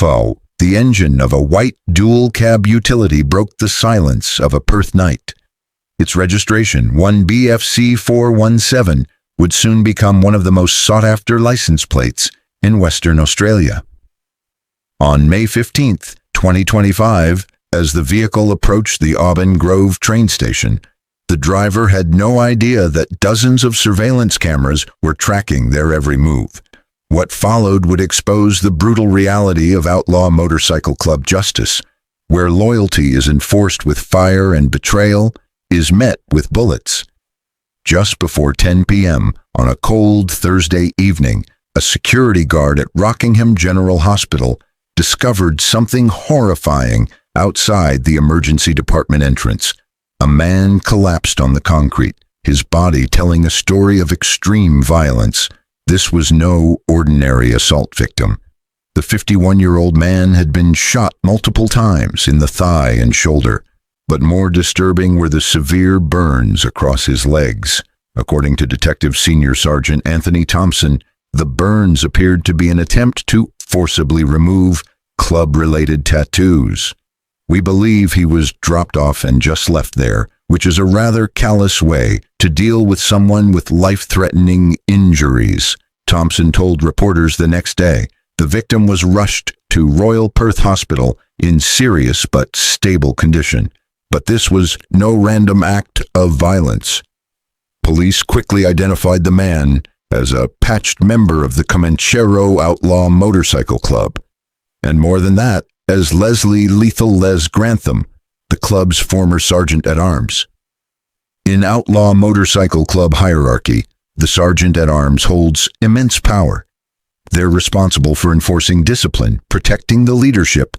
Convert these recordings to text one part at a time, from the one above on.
Foe, the engine of a white dual-cab utility, broke the silence of a Perth night. Its registration, 1BFC417, would soon become one of the most sought-after license plates in Western Australia. On May 15, 2025, as the vehicle approached the Auburn Grove train station, the driver had no idea that dozens of surveillance cameras were tracking their every move. What followed would expose the brutal reality of outlaw motorcycle club justice, where loyalty is enforced with fire and betrayal is met with bullets. Just before 10 p.m. on a cold Thursday evening, a security guard at Rockingham General Hospital discovered something horrifying outside the emergency department entrance. A man collapsed on the concrete, his body telling a story of extreme violence. This was no ordinary assault victim. The 51-year-old man had been shot multiple times in the thigh and shoulder, but more disturbing were the severe burns across his legs. According to Detective Senior Sergeant Anthony Thompson, the burns appeared to be an attempt to forcibly remove club-related tattoos. We believe he was dropped off and just left there, which is a rather callous way to deal with someone with life-threatening injuries. Thompson told reporters the next day the victim was rushed to Royal Perth Hospital in serious but stable condition. But this was no random act of violence. Police quickly identified the man as a patched member of the Comanchero Outlaw Motorcycle Club, and more than that, as Leslie Lethal Les Grantham, the club's former sergeant-at-arms. In Outlaw Motorcycle Club hierarchy, the sergeant-at-arms holds immense power. They're responsible for enforcing discipline, protecting the leadership,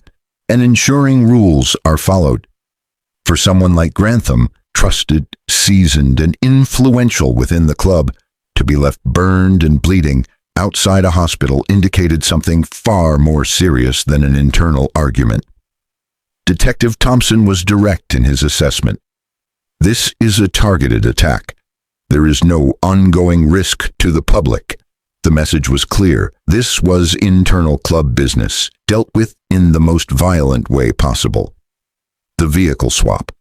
and ensuring rules are followed. For someone like Grantham, trusted, seasoned, and influential within the club, to be left burned and bleeding outside a hospital indicated something far more serious than an internal argument. Detective Thompson was direct in his assessment. This is a targeted attack. There is no ongoing risk to the public. The message was clear. This was internal club business, dealt with in the most violent way possible. The vehicle swap.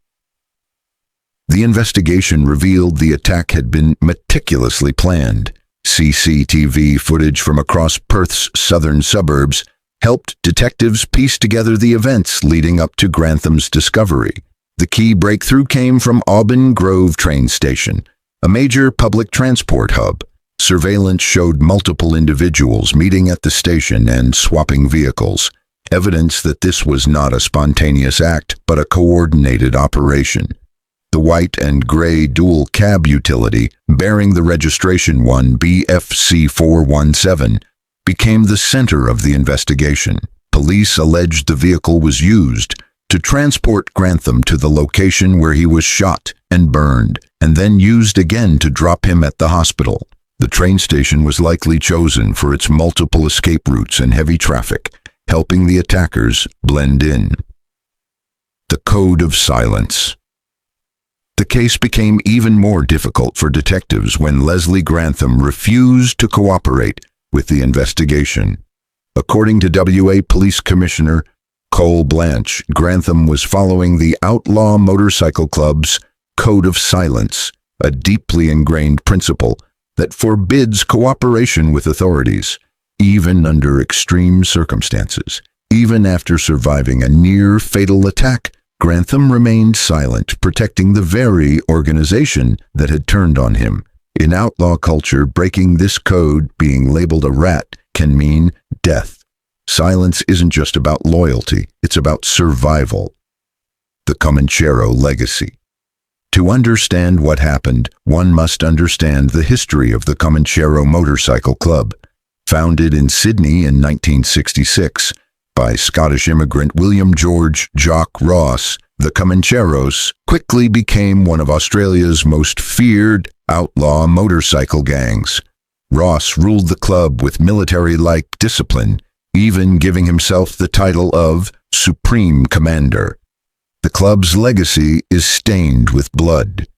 The investigation revealed the attack had been meticulously planned. CCTV footage from across Perth's southern suburbs helped detectives piece together the events leading up to Grantham's discovery. The key breakthrough came from Auburn Grove train station, a major public transport hub. Surveillance showed multiple individuals meeting at the station and swapping vehicles, evidence that this was not a spontaneous act but a coordinated operation. The white and gray dual cab utility, bearing the registration 1BFC417, became the center of the investigation. Police alleged the vehicle was used to transport Grantham to the location where he was shot and burned, and then used again to drop him at the hospital. The train station was likely chosen for its multiple escape routes and heavy traffic, helping the attackers blend in. The Code of Silence. The case became even more difficult for detectives when Leslie Grantham refused to cooperate with the investigation. According to WA Police Commissioner Cole Blanche, Grantham was following the Outlaw Motorcycle Club's Code of Silence, a deeply ingrained principle that forbids cooperation with authorities, even under extreme circumstances. Even after surviving a near-fatal attack, Grantham remained silent, protecting the very organization that had turned on him. In outlaw culture, breaking this code, being labeled a rat, can mean death. Silence isn't just about loyalty, it's about survival. The Comanchero legacy. To understand what happened, one must understand the history of the Comanchero Motorcycle Club. Founded in Sydney in 1966, by Scottish immigrant William George Jock Ross, the Comancheros quickly became one of Australia's most feared outlaw motorcycle gangs. Ross ruled the club with military-like discipline, even giving himself the title of Supreme Commander. The club's legacy is stained with blood.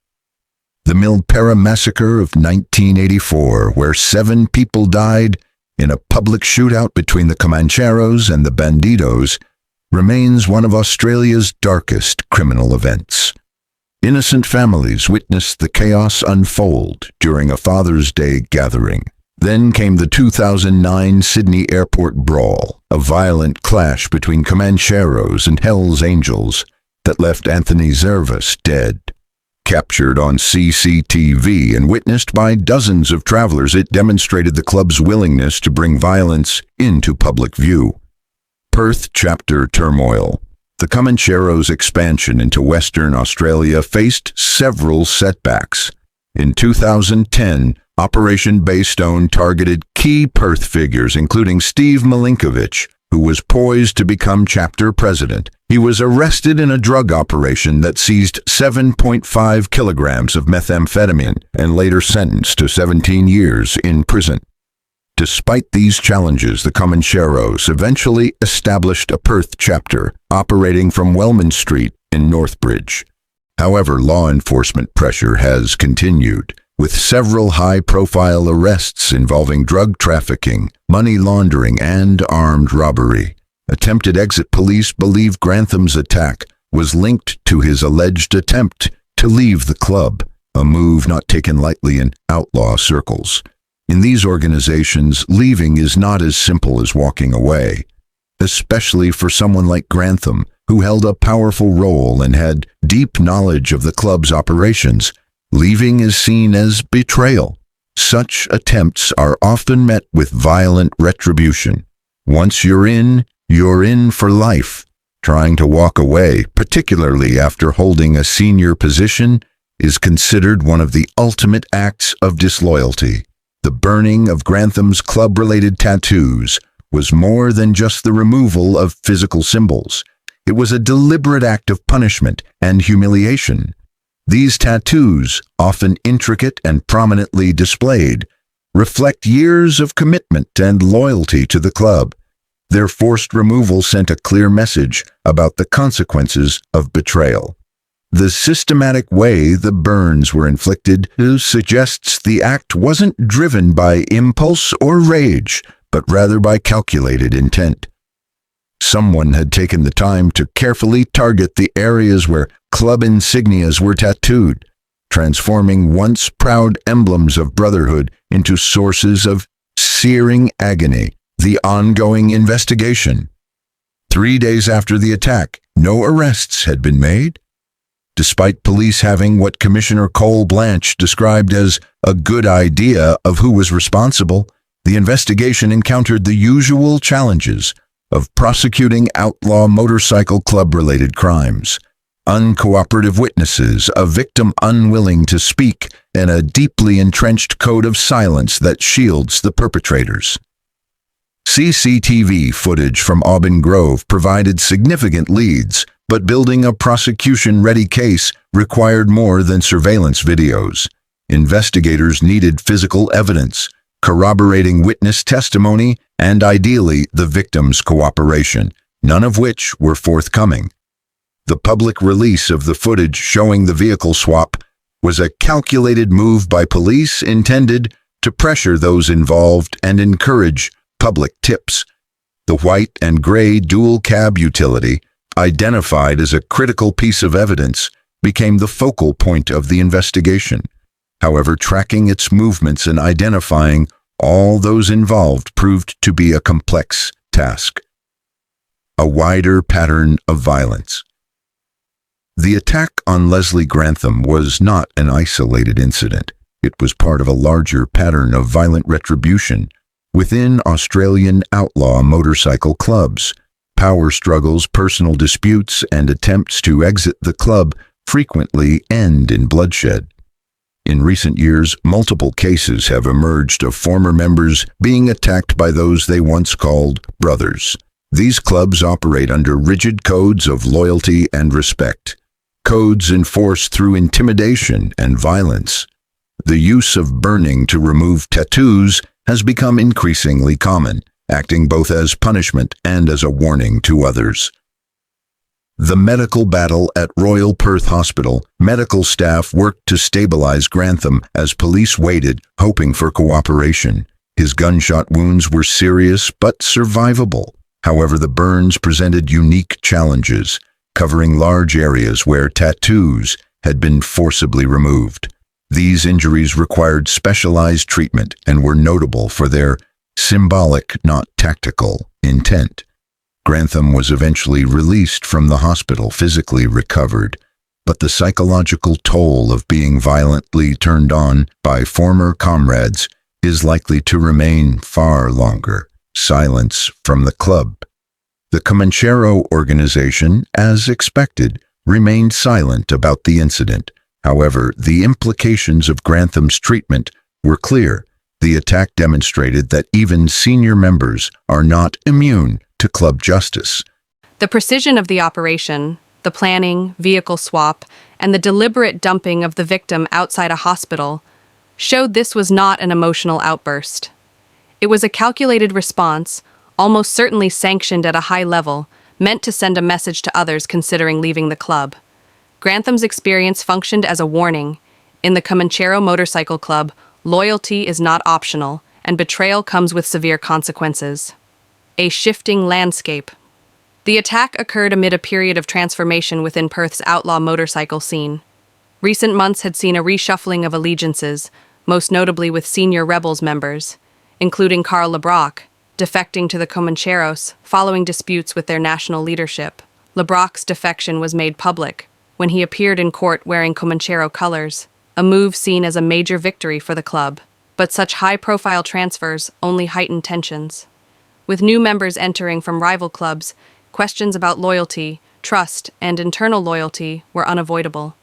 The Milpera massacre of 1984, where 7 people died in a public shootout between the Comancheros and the Bandidos remains one of Australia's darkest criminal events. Innocent families witnessed the chaos unfold during a Father's Day gathering. Then came the 2009 Sydney Airport brawl, a violent clash between Comancheros and Hell's Angels that left Anthony Zervas dead. Captured on CCTV and witnessed by dozens of travelers, it demonstrated the club's willingness to bring violence into public view. Perth chapter turmoil. The Comanchero's expansion into Western Australia faced several setbacks. In 2010, Operation Baystone targeted key Perth figures, including Steve Milinkovic, who was poised to become chapter president. He was arrested in a drug operation that seized 7.5 kilograms of methamphetamine and later sentenced to 17 years in prison. Despite these challenges, the Comancheros eventually established a Perth chapter operating from Wellman Street in Northbridge. However, law enforcement pressure has continued, with several high-profile arrests involving drug trafficking, money laundering, and armed robbery. Attempted exit police believe Grantham's attack was linked to his alleged attempt to leave the club, a move not taken lightly in outlaw circles. In these organizations, leaving is not as simple as walking away, especially for someone like Grantham, who held a powerful role and had deep knowledge of the club's operations. Leaving is seen as betrayal. Such attempts are often met with violent retribution. Once you're in for life. Trying to walk away, particularly after holding a senior position, is considered one of the ultimate acts of disloyalty. The burning of Grantham's club-related tattoos was more than just the removal of physical symbols. It was a deliberate act of punishment and humiliation. These tattoos, often intricate and prominently displayed, reflect years of commitment and loyalty to the club. Their forced removal sent a clear message about the consequences of betrayal. The systematic way the burns were inflicted suggests the act wasn't driven by impulse or rage, but rather by calculated intent. Someone had taken the time to carefully target the areas where club insignias were tattooed, transforming once proud emblems of brotherhood into sources of searing agony. The ongoing investigation. 3 days after the attack, no arrests had been made. Despite police having what Commissioner Cole Blanche described as a good idea of who was responsible, the investigation encountered the usual challenges of prosecuting outlaw motorcycle club-related crimes, uncooperative witnesses, a victim unwilling to speak, and a deeply entrenched code of silence that shields the perpetrators. CCTV footage from Auburn Grove provided significant leads, but building a prosecution-ready case required more than surveillance videos. Investigators needed physical evidence, corroborating witness testimony, and ideally the victim's cooperation, none of which were forthcoming. The public release of the footage showing the vehicle swap was a calculated move by police intended to pressure those involved and encourage public tips. The white and gray dual cab utility, identified as a critical piece of evidence, became the focal point of the investigation. However, tracking its movements and identifying all those involved proved to be a complex task. A wider pattern of violence. The attack on Leslie Grantham was not an isolated incident. It was part of a larger pattern of violent retribution within Australian outlaw motorcycle clubs. Power struggles, personal disputes, and attempts to exit the club frequently end in bloodshed. In recent years, multiple cases have emerged of former members being attacked by those they once called brothers. These clubs operate under rigid codes of loyalty and respect, codes enforced through intimidation and violence. The use of burning to remove tattoos has become increasingly common, acting both as punishment and as a warning to others. The medical battle at Royal Perth Hospital, medical staff worked to stabilize Grantham as police waited, hoping for cooperation. His gunshot wounds were serious but survivable. However, the burns presented unique challenges, covering large areas where tattoos had been forcibly removed. These injuries required specialized treatment and were notable for their symbolic, not tactical, intent. Grantham was eventually released from the hospital, physically recovered, but the psychological toll of being violently turned on by former comrades is likely to remain far longer. Silence from the club. The Comanchero organization, as expected, remained silent about the incident. However, the implications of Grantham's treatment were clear. The attack demonstrated that even senior members are not immune to club justice. The precision of the operation, the planning, vehicle swap, and the deliberate dumping of the victim outside a hospital showed this was not an emotional outburst. It was a calculated response, almost certainly sanctioned at a high level, meant to send a message to others considering leaving the club. Grantham's experience functioned as a warning. In the Comanchero Motorcycle Club, loyalty is not optional, and betrayal comes with severe consequences. A shifting landscape. The attack occurred amid a period of transformation within Perth's outlaw motorcycle scene. Recent months had seen a reshuffling of allegiances, most notably with senior Rebels members, including Karl Lebrock, defecting to the Comancheros following disputes with their national leadership. Lebrock's defection was made public when he appeared in court wearing Comanchero colors, a move seen as a major victory for the club. But such high-profile transfers only heightened tensions. With new members entering from rival clubs, questions about loyalty, trust, and internal loyalty were unavoidable.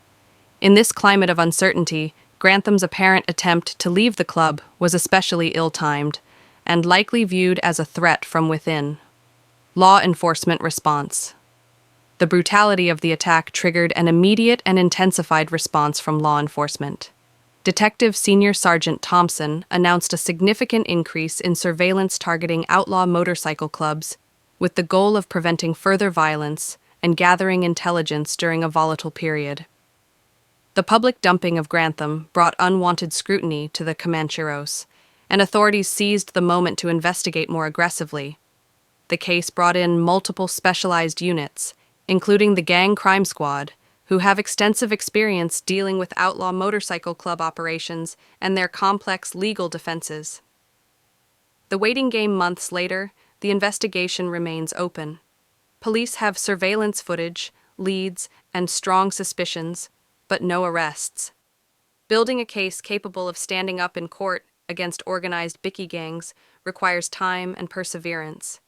In this climate of uncertainty, Grantham's apparent attempt to leave the club was especially ill-timed and likely viewed as a threat from within. Law enforcement response. The brutality of the attack triggered an immediate and intensified response from law enforcement. Detective Senior Sergeant Thompson announced a significant increase in surveillance targeting outlaw motorcycle clubs with the goal of preventing further violence and gathering intelligence during a volatile period. The public dumping of Grantham brought unwanted scrutiny to the Comancheros, and authorities seized the moment to investigate more aggressively. The case brought in multiple specialized units, including the Gang Crime Squad, who have extensive experience dealing with outlaw motorcycle club operations and their complex legal defenses. The waiting game months later, the investigation remains open. Police have surveillance footage, leads, and strong suspicions, but no arrests. Building a case capable of standing up in court against organized bikie gangs requires time and perseverance.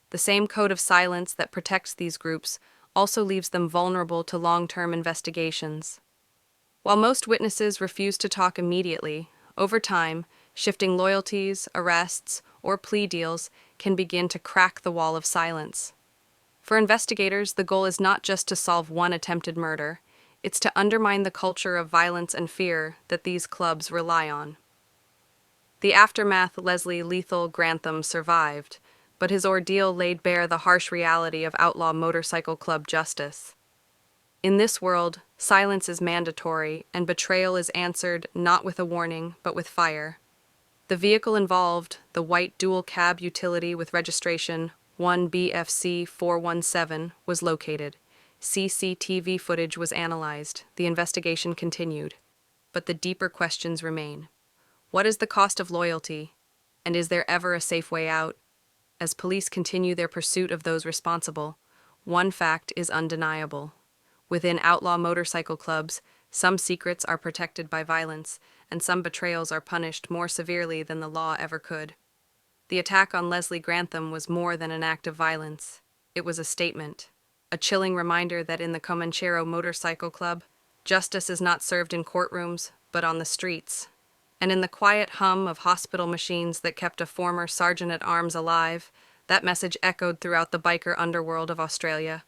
The same code of silence that protects these groups also leaves them vulnerable to long-term investigations. While most witnesses refuse to talk immediately, over time, shifting loyalties, arrests, or plea deals can begin to crack the wall of silence. For investigators, the goal is not just to solve one attempted murder, it's to undermine the culture of violence and fear that these clubs rely on. The aftermath, Leslie Lethal Grantham survived, but his ordeal laid bare the harsh reality of outlaw motorcycle club justice. In this world, silence is mandatory, and betrayal is answered not with a warning, but with fire. The vehicle involved, the white dual-cab utility with registration 1BFC417, was located. CCTV footage was analyzed. The investigation continued. But the deeper questions remain. What is the cost of loyalty? And is there ever a safe way out? As police continue their pursuit of those responsible, one fact is undeniable. Within outlaw motorcycle clubs, some secrets are protected by violence, and some betrayals are punished more severely than the law ever could. The attack on Leslie Grantham was more than an act of violence. It was a statement, a chilling reminder that in the Comanchero Motorcycle Club, justice is not served in courtrooms, but on the streets. And in the quiet hum of hospital machines that kept a former sergeant-at-arms alive, that message echoed throughout the biker underworld of Australia.